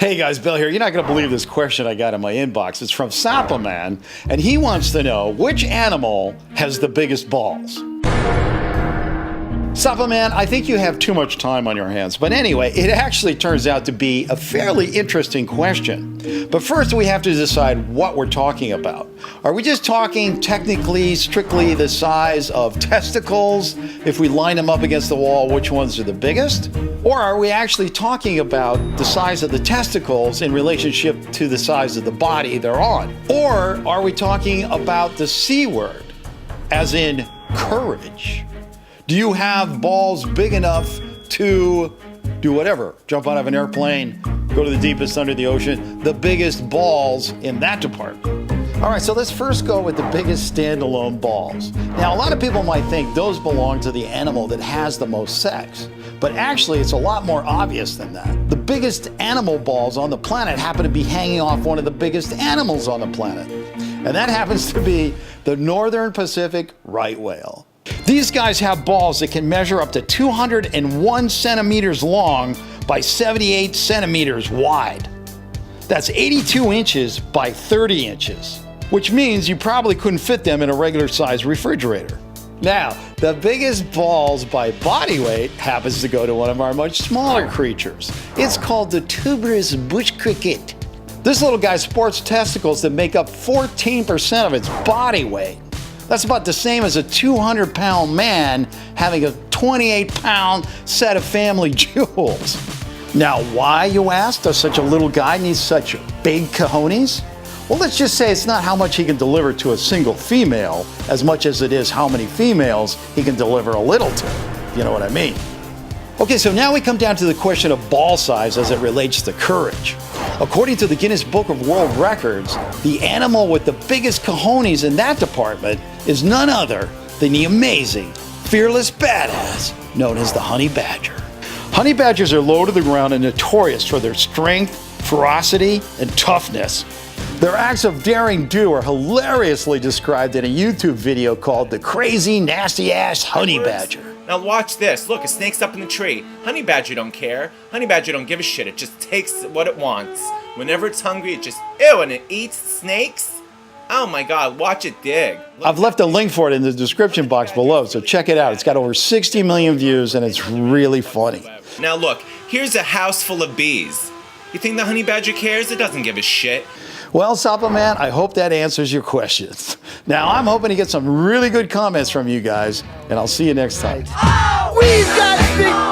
Hey guys, Bill here. You're not going to believe this question I got in my inbox. It's from Sapaman, and he wants to know which animal has the biggest balls. Sapaman, I think you have too much time on your hands. But anyway, it actually turns out to be a fairly interesting question. But first, we have to decide what we're talking about. Are we just talking technically, strictly the size of testicles? If we line them up against the wall, which ones are the biggest? Or are we actually talking about the size of the testicles in relationship to the size of the body they're on? Or are we talking about the C word, as in courage? Do you have balls big enough to do whatever? Jump out of an airplane, go to the deepest under the ocean, the biggest balls in that department. All right, so let's first go with the biggest standalone balls. Now, a lot of people might think those belong to the animal that has the most sex, but actually it's a lot more obvious than that. The biggest animal balls on the planet happen to be hanging off one of the biggest animals on the planet, and that happens to be the Northern Pacific right whale. These guys have balls that can measure up to 201 centimeters long by 78 centimeters wide. That's 82 inches by 30 inches, which means you probably couldn't fit them in a regular size refrigerator. Now, the biggest balls by body weight happens to go to one of our much smaller creatures. It's called the tuberous bush cricket. This little guy sports testicles that make up 14% of its body weight. That's about the same as a 200-pound man having a 28-pound set of family jewels. Now, why, you ask, does such a little guy need such big cojones? Well, let's just say it's not how much he can deliver to a single female as much as it is how many females he can deliver a little to. You know what I mean? Okay, so now we come down to the question of ball size as it relates to courage. According to the Guinness Book of World Records, the animal with the biggest cojones in that department is none other than the amazing, fearless badass known as the honey badger. Honey badgers are low to the ground and notorious for their strength, ferocity, and toughness. Their acts of daring do are hilariously described in a YouTube video called The Crazy Nasty Ass Honey Badger. Now watch this. Look, a snake's up in the tree. Honey badger don't care. Honey badger don't give a shit. It just takes what it wants. Whenever it's hungry, it just, ew, and it eats snakes? Oh my God, watch it dig. I've left a link for it in the description box below, so check it out. It's got over 60 million views, and it's really funny. Now look, here's a house full of bees. You think the honey badger cares? It doesn't give a shit. Well, Sapaman, I hope that answers your questions. Now, I'm hoping to get some really good comments from you guys, and I'll see you next time. We've got big